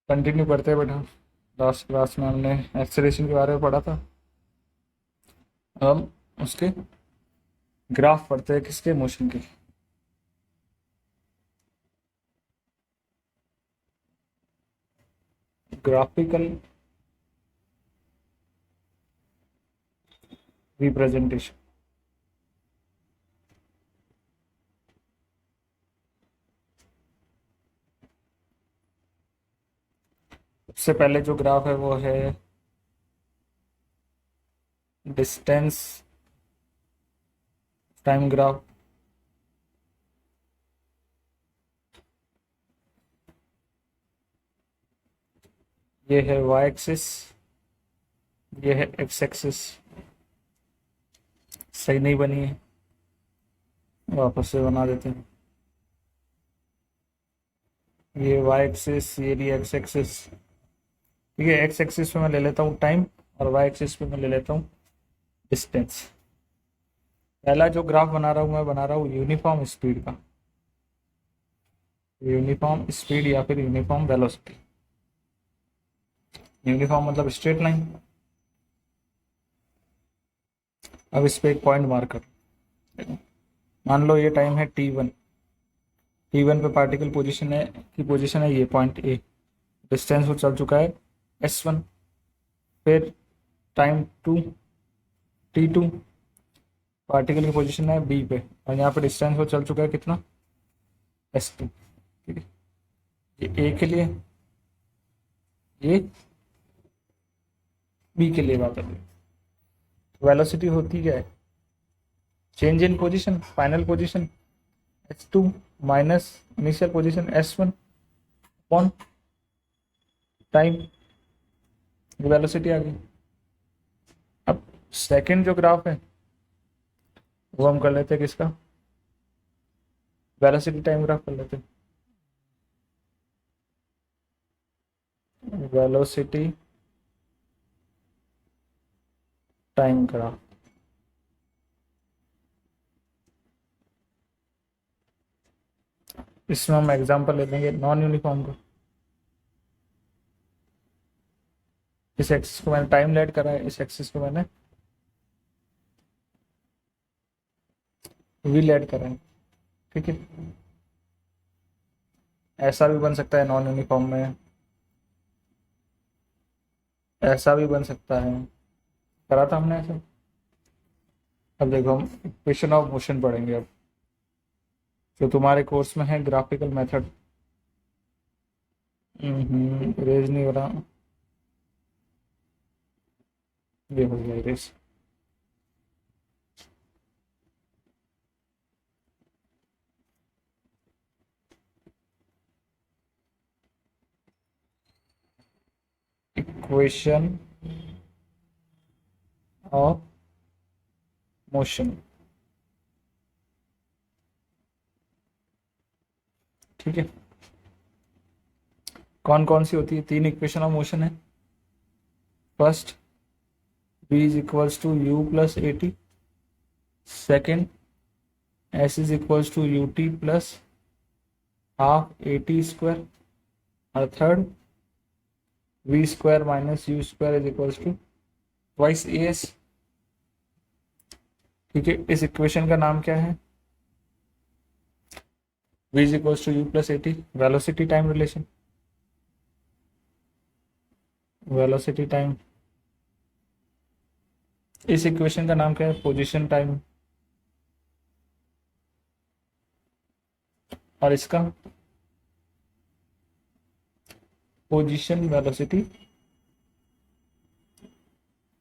Continue करते हैं बेटा। लास्ट क्लास में हमने एक्सेलरेशन के बारे में पढ़ा था। अब हम उसके ग्राफ पढ़ते हैं, किसके, मोशन के। Graphical representation. सबसे पहले जो ग्राफ है वो है डिस्टेंस टाइम ग्राफ। ये है वाई एक्सिस, ये है एक्स एक्सिस। सही नहीं बनी है, वापस से बना देते हैं। ये वाई एक्सिस, ये भी एक्स एक्सिस। ठीक है, एक्स एक्सिस पे मैं ले लेता हूँ टाइम और वाई एक्सिस पे मैं ले लेता हूँ डिस्टेंस। पहला जो ग्राफ बना रहा हूँ मैं बना रहा हूँ यूनिफॉर्म स्पीड का। यूनिफॉर्म स्पीड या फिर यूनिफॉर्म वेलोसिटी। यूनिफॉर्म मतलब स्ट्रेट लाइन। अब इस पे एक पॉइंट मार्क कर, मान लो ये टाइम है t1। t1 पे पार्टिकल पोजीशन है ये पॉइंट ए। डिस्टेंस वो चल चुका है s1। फिर टाइम 2 t2, पार्टिकल की पोजीशन है बी पे और यहाँ पे डिस्टेंस वो चल चुका है कितना, s2। ठीक है, ये ए के लिए, ये बी के लिए बात है। वेलोसिटी होती क्या है, change in position, final position s2 minus initial position s1 upon time. Velocity आ गई। अब सेकंड जो ग्राफ है वो हम कर लेते हैं किसका, वेलोसिटी टाइम ग्राफ कर लेते हैं। Velocity time graph. इसमें हम एग्जांपल ले लेंगे नॉन यूनिफॉर्म का। इस एक्सिस को मैंने टाइम लेट करा है, इस एक्सिस को मैंने व्हील ऐड कर रहे हैं। ठीक है, ऐसा भी बन सकता है नॉन यूनिफॉर्म में, ऐसा भी बन सकता है। करा था हमने ऐसा। अब देखो हम इक्वेशन ऑफ मोशन पढ़ेंगे अब, जो तुम्हारे कोर्स में है ग्राफिकल मेथड। इरेज नहीं हो रहा, ये हो गया इरेज। Equation of motion. ठीक है, कौन कौन सी होती है, तीन इक्वेशन ऑफ मोशन है। First, v is equals to u plus A T. Second, s is equals to U T plus half A T square. और third, v square minus you square is equals to twice A S. ठीक है, इस equation का नाम क्या है, v is equals to you plus A T, velocity time relation. Velocity time. इस equation का नाम क्या है, पोजीशन टाइम। और इसका पोजीशन वेलोसिटी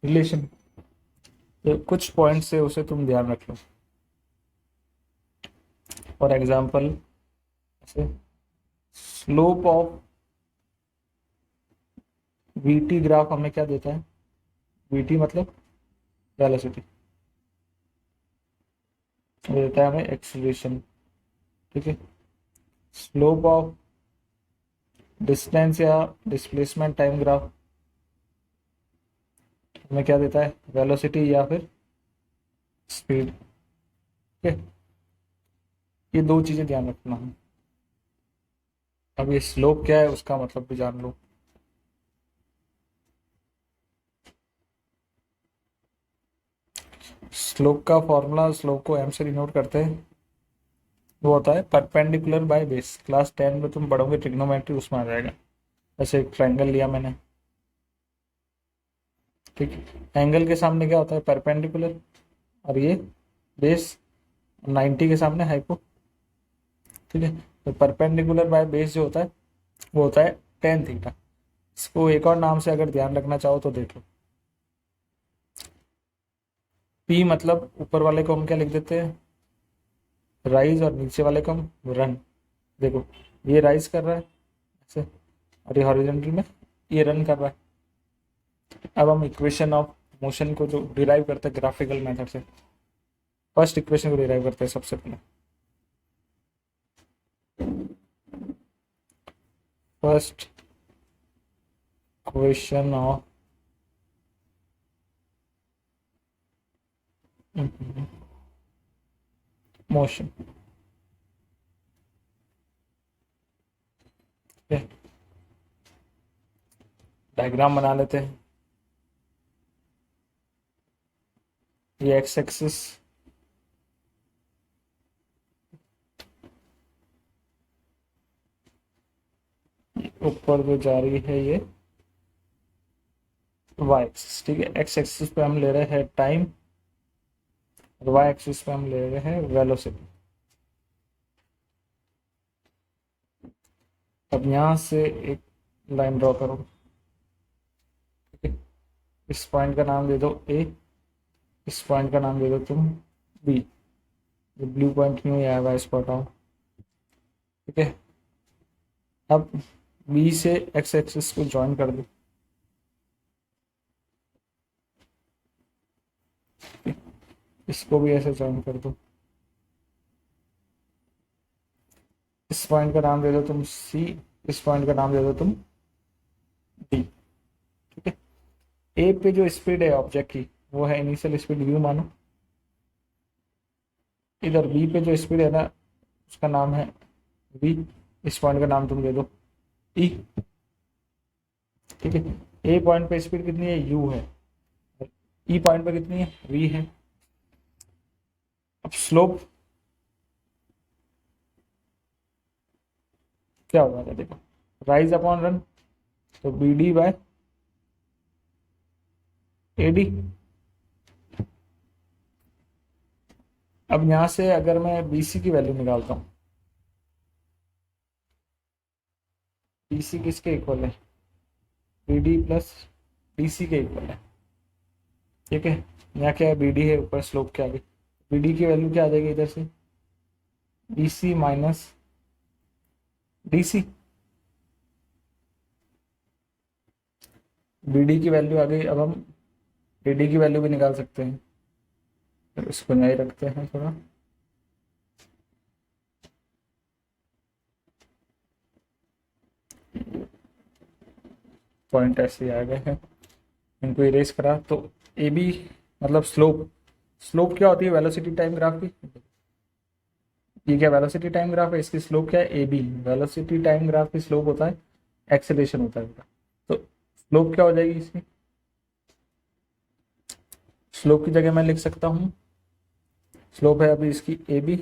रिलेशन। तो कुछ पॉइंट्स है उसे तुम ध्यान रख लो। For example, slope of VT graph हमें क्या देता है, वीटी मतलब वेलोसिटी, वो देता है हमें एक्सीलरेशन। ठीक है, स्लोप ऑफ डिस्टेंस या डिस्प्लेसमेंट टाइम ग्राफ हमें क्या देता है, वेलोसिटी या फिर स्पीड। ठीक है, ये दो चीजें ध्यान रखना है। अब ये स्लोप क्या है उसका मतलब भी जान लो। स्लोप का फॉर्मूला, स्लोप को एम से डिनोट करते हैं, वो होता है परपेंडिकुलर बाय बेस। क्लास 10 में तुम पढ़ोगे ट्रिग्नोमेट्री, उसमें आ जाएगा। ऐसे एक ट्रायंगल लिया मैंने, ठीक है, एंगल के सामने क्या होता है, परपेंडिकुलर, और ये बेस, 90 के सामने हाइपो, ठीक है। तो परपेंडिकुलर बाय बेस जो होता है वो होता है टेन थीटा। इसको एक और नाम से अगर ध्यान रखना चाहो तो देख लो, पी मतलब ऊपर वाले को हम क्या लिख देते हैं, राइज, और नीचे वाले को हम रन। देखो ये राइज कर रहा है ऐसे, और ये हॉरिजॉन्टल में ये रन कर रहा है। अब हम इक्वेशन ऑफ मोशन को जो डिराइव करते हैं ग्राफिकल मेथड से, फर्स्ट इक्वेशन को डिराइव करते हैं सबसे पहले। First equation of motion, diagram बना लेते हैं। ये एक्स एक्सिस, ऊपर जो जा रही है ये वाई एक्सिस, ठीक है। एक्स एक्सिस पे हम ले रहे हैं टाइम, और वाई एक्सिस पे हम ले रहे हैं वेलोसिटी। अब यहाँ से एक लाइन ड्रॉ करो, ठीक है। इस पॉइंट का नाम दे दो ए, इस पॉइंट का नाम दे दो तुम बी। ये ब्लू पॉइंट क्यों आएगा, इसको हटाओ, ठीक है। अब बी से एक्स एक्सिस को ज्वाइन कर दो, इसको भी ऐसे ज्वाइन कर दो। इस पॉइंट का नाम दे दो तुम सी, इस पॉइंट का नाम दे दो तुम डी, ठीक है। ए पे जो स्पीड है ऑब्जेक्ट की वो है इनिशियल स्पीड यू मानो। इधर बी पे जो स्पीड है ना उसका नाम है वी, इस पॉइंट का नाम तुम दे दो ई, ठीक है। ए पॉइंट पे स्पीड कितनी है, यू है, ई पॉइंट पे कितनी है, वी है। अब स्लोप क्या होगा, देखो राइज अपॉन रन, तो B D by A D. अब यहां से अगर मैं बी सी की वैल्यू निकालता हूँ, बी सी किसके इक्वल है, B D plus D C के इक्वल है, ठीक है। यहाँ क्या है, बी डी है ऊपर स्लोप के आगे, बी डी की वैल्यू क्या आ जाएगी इधर से, B C minus D C. B D की वैल्यू आ गई, अब हम डी डी की वैल्यू भी निकाल सकते हैं, तो इसको नहीं रखते हैं थोड़ा, पॉइंट ऐसे आ गए हैं, इनको इरेज करा तो ए बी मतलब स्लोप, स्लोप क्या होती है, वेलोसिटी टाइम ग्राफ की। ये क्या वेलोसिटी टाइम ग्राफ है, इसकी स्लोप क्या है, A B. Velocity time graph की स्लोप होता है एक्सेलेरेशन होता है इसका। तो स्लोप क्या हो जाएगी इसकी, स्लोप की जगह मैं लिख सकता हूँ, स्लोप है अभी इसकी ए बी,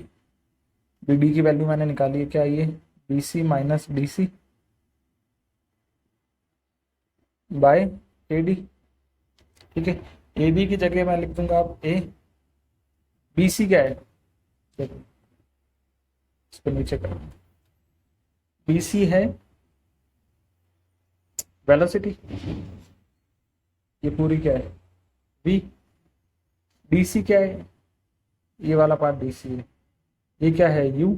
बी डी की वैल्यू मैंने निकाली है, क्या ये B C minus D C by A D, ठीक है। ए बी की जगह मैं लिख दूंगा अब ए, बी सी क्या है, देखो इसको नीचे करो, बी सी है वेलोसिटी, ये पूरी क्या है वी, डी सी क्या है, ये वाला पार्ट डी सी है, ये क्या है यू,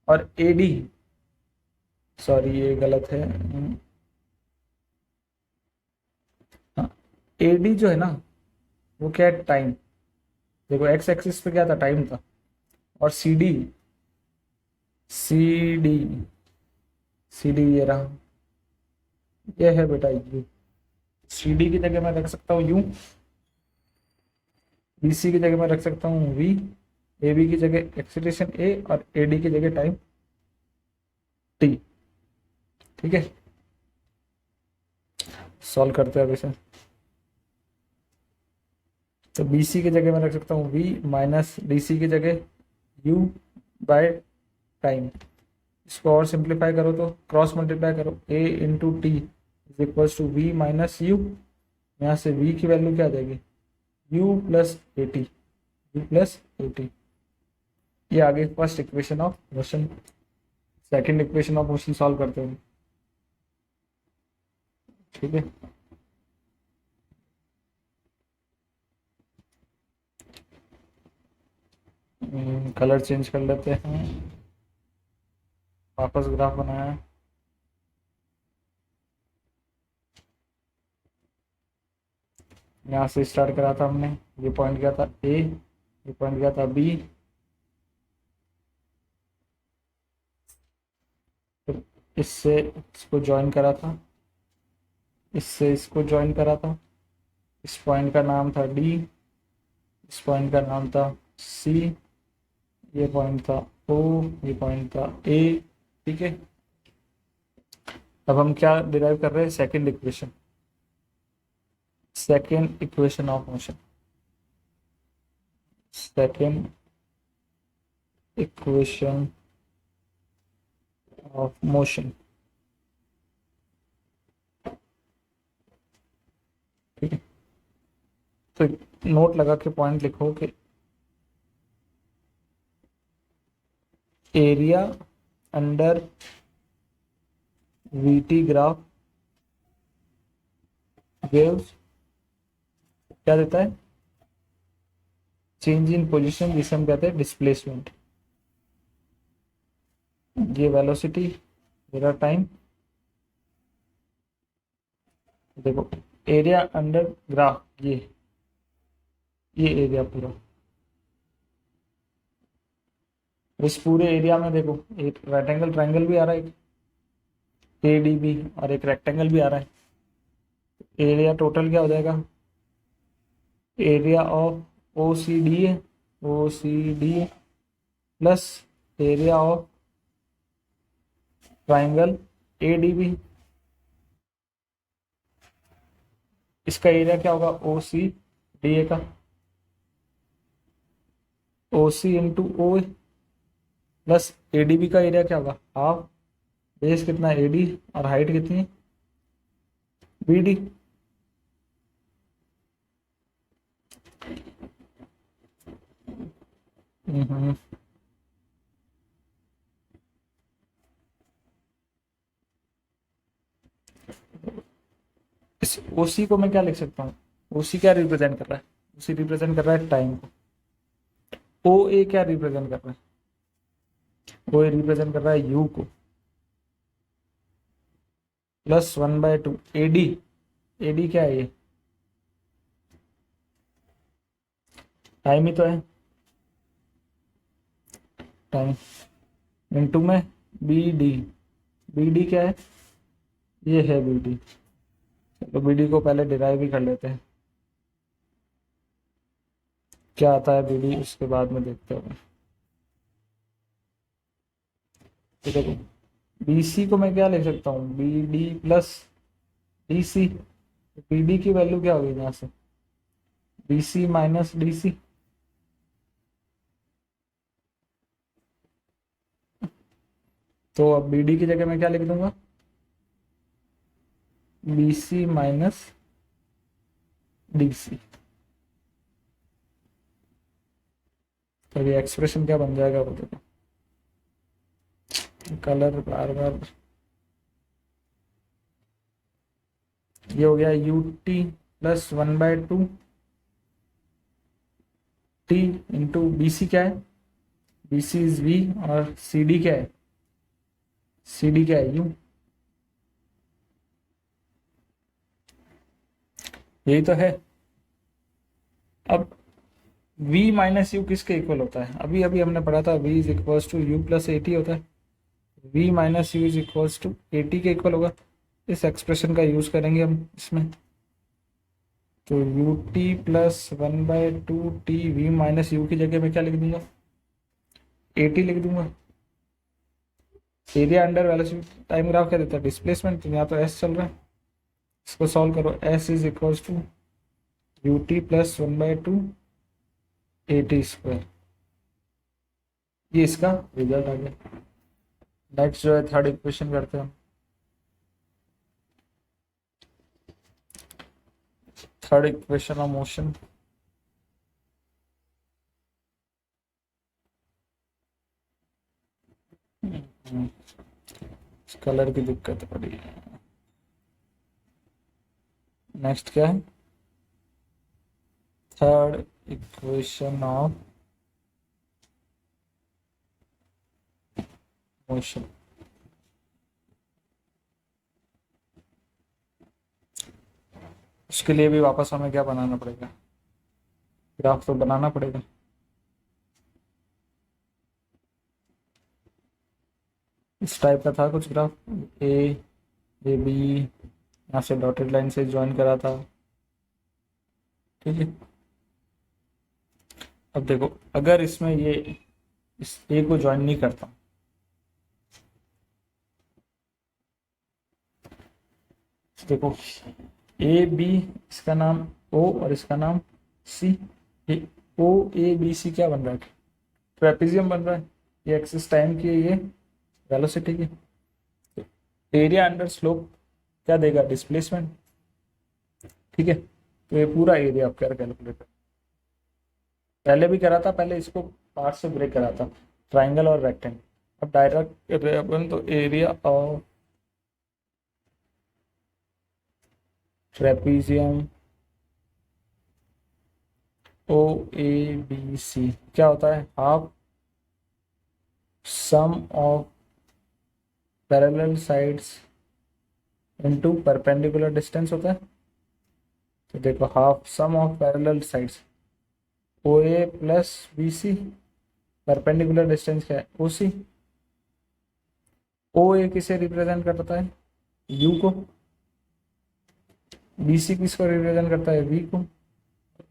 और ए डी, सॉरी ये गलत है, हाँ, ए डी जो है ना वो क्या है टाइम। देखो एक्स एक्सिस पे क्या था, टाइम था, और C D, C D, C D ये रहा, ये है बेटा यू। सी डी की जगह मैं रख सकता हूँ यू, बी सी की जगह मैं रख सकता हूँ वी, ए बी की जगह एक्सीलरेशन ए, और ए डी की जगह टाइम टी, ठीक है। सॉल्व करते हैं अब इसे, तो बी सी की जगह मैं रख सकता हूँ वी माइनस डी सी की जगह यू बाय टाइम। इसको और सिंप्लीफाई करो तो क्रॉस मल्टीप्लाई करो, a into t is equal to v minus u. यहाँ से v की वैल्यू क्या आ जाएगी, u प्लस ए टी, यू प्लस ए टी। ये आगे first equation of motion. Second equation of motion solve करते हैं, ठीक है। कलर चेंज कर लेते हैं, वापस ग्राफ बनाया। यहाँ से स्टार्ट करा था हमने, ये पॉइंट गया था ए, ये पॉइंट गया था बी, फिर इससे इसको ज्वाइन करा था, इससे इसको ज्वाइन करा था। इस पॉइंट का नाम था डी, इस पॉइंट का नाम था सी, ये पॉइंट था ओ, ये पॉइंट था ए, ठीक है। अब हम क्या डिराइव कर रहे हैं, second equation, second equation of motion, second equation of motion, ठीक है। तो नोट लगा के पॉइंट लिखो कि area under VT graph waves क्या देता है, चेंज इन पोजीशन, जिसे हम कहते हैं डिस्प्लेसमेंट। ये वेलोसिटी, मेरा टाइम, देखो एरिया अंडर ग्राफ, ये एरिया पूरा, इस पूरे एरिया में देखो एक राइट एंगल ट्रायंगल भी आ रहा है, एक ए डी बी, और एक रेक्टेंगल भी आ रहा है। एरिया टोटल क्या हो जाएगा, area of O C D है, O C D plus area of triangle A D B. इसका एरिया क्या होगा, ओ सी डी ए का, O C into O plus A D B का एरिया क्या होगा, हाफ, बेस कितना A D और हाइट कितनी है बी डी। इस ओसी को मैं क्या लिख सकता हूँ, ओसी क्या रिप्रेजेंट कर रहा है, ओसी रिप्रेजेंट कर रहा है टाइम को। ओ ए क्या रिप्रेजेंट कर रहा है, ओ ए रिप्रेजेंट कर रहा है यू को, plus 1/2 A D, A D क्या है, ये टाइम ही तो है, टाइम इनटू में बी डी, बी डी क्या है, ये है बी डी। चलो बी डी को पहले डिराइव ही कर लेते हैं, क्या आता है बी डी उसके बाद में देखते हैं। तो देखो बी सी को मैं क्या लिख सकता हूँ, B D plus D C, B D की वैल्यू क्या होगी यहाँ से, B C minus D C. तो अब बी डी की जगह मैं क्या लिख दूंगा, B C minus D C. तो ये एक्सप्रेशन क्या बन जाएगा वो देखो, कलर बार बार, ये हो गया u T plus 1/2 t into B C क्या है, बी सी इज वी, और सी डी क्या है, सी डी क्या है यू। यही तो है। अब v माइनस यू किसके इक्वल होता है, अभी अभी हमने पढ़ा था v is equals to you plus A t होता है, v minus u is equals to a t के इक्वल होगा। इस एक्सप्रेशन का यूज करेंगे हम इसमें, तो u T plus 1/2 t, v minus u की जगह में क्या लिख दूंगा, ए टी लिख दूंगा। Area under velocity time graph क्या देता है, डिस्प्लेसमेंट, तो यहाँ तो एस चल रहा है, इसको सॉल्व करो, s is equals to ut plus 1/2 at square, ये इसका रिजल्ट आ गया। नेक्स्ट जो है थर्ड इक्वेशन करते हैं। Third equation of motion, colour की दिक्कत पड़ी है। नेक्स्ट क्या है, थर्ड इक्वेशन ऑफ मोशन। उसके लिए भी वापस हमें क्या बनाना पड़ेगा, ग्राफ तो बनाना पड़ेगा। इस टाइप का था कुछ ग्राफ, ए बी, यहाँ से डॉटेड लाइन से ज्वाइन करा था, ठीक है। अब देखो अगर इसमें ये इस ए को ज्वाइन नहीं करता, देखो ए बी, इसका नाम ओ और इसका नाम सी, ओ ए बी सी क्या बन रहा है, ट्रेपेजियम बन रहा है। ये एक्सिस टाइम की है, ये वेलोसिटी की। एरिया अंडर स्लोप क्या देगा, डिस्प्लेसमेंट, ठीक है। तो ये पूरा एरिया आप क्या कैलकुलेट, पहले भी करा था, पहले इसको पार्ट से ब्रेक करा था, ट्राइंगल और रेक्टेंगल। अब डायरेक्ट अपन तो area of trapezium O A B C क्या होता है, half sum of parallel sides into perpendicular distance होता है। तो देखो half sum of parallel sides, O A plus B C, perpendicular distance क्या है, ओ सी। ओ ए किसे रिप्रेजेंट करता है, यू को, बी सी किसको रिप्रेजेंट करता है, वी को,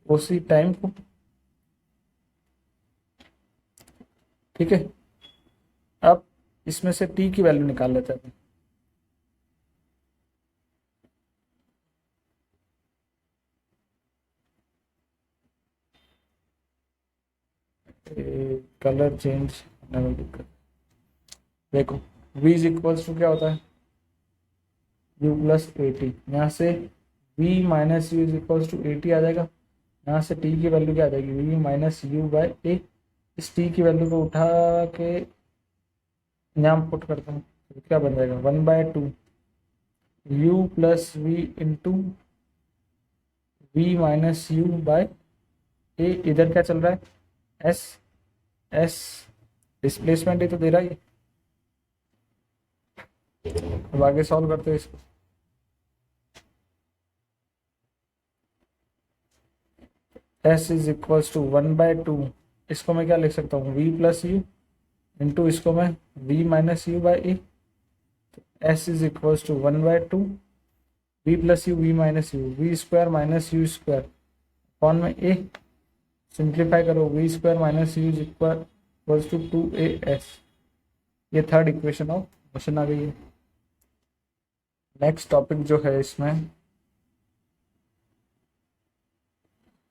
ओ सी टाइम को, ठीक है। अब इसमें से टी की वैल्यू निकाल लेते हैं। कलर चेंज होने में दिक्कत, देखो v इज इक्वल्स टू क्या होता है, u प्लस ए टी, यहाँ से v minus u is equals to a t आ जाएगा। यहाँ से t की वैल्यू क्या आ जाएगी, v माइनस यू बाई ए। इस t की वैल्यू को उठा के यहाँ पुट करता हूँ, तो क्या बन जाएगा, 1/2 u plus v into v minus u by a. इधर क्या चल रहा है, एस, एस डिस्प्लेसमेंट ही तो दे रहा है। अब आगे सॉल्व करते हैं इसको, एस इज इक्वल्स टू 1/2, इसको मैं क्या लिख सकता हूँ, v प्लस यू इंटू इसको मैं v minus u by a. S is equals to 1/2 v plus u, v minus u, v square minus you square upon में ए। सिंप्लीफाई करो, v square minus u is equals to 2as। ये third equation of motion आ गई है। Next topic जो है इसमें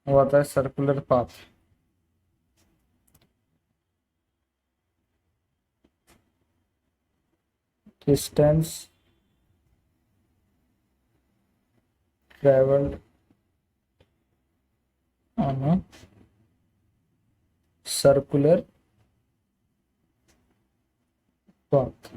वो आता है circular path. Distance travelled on a circular path.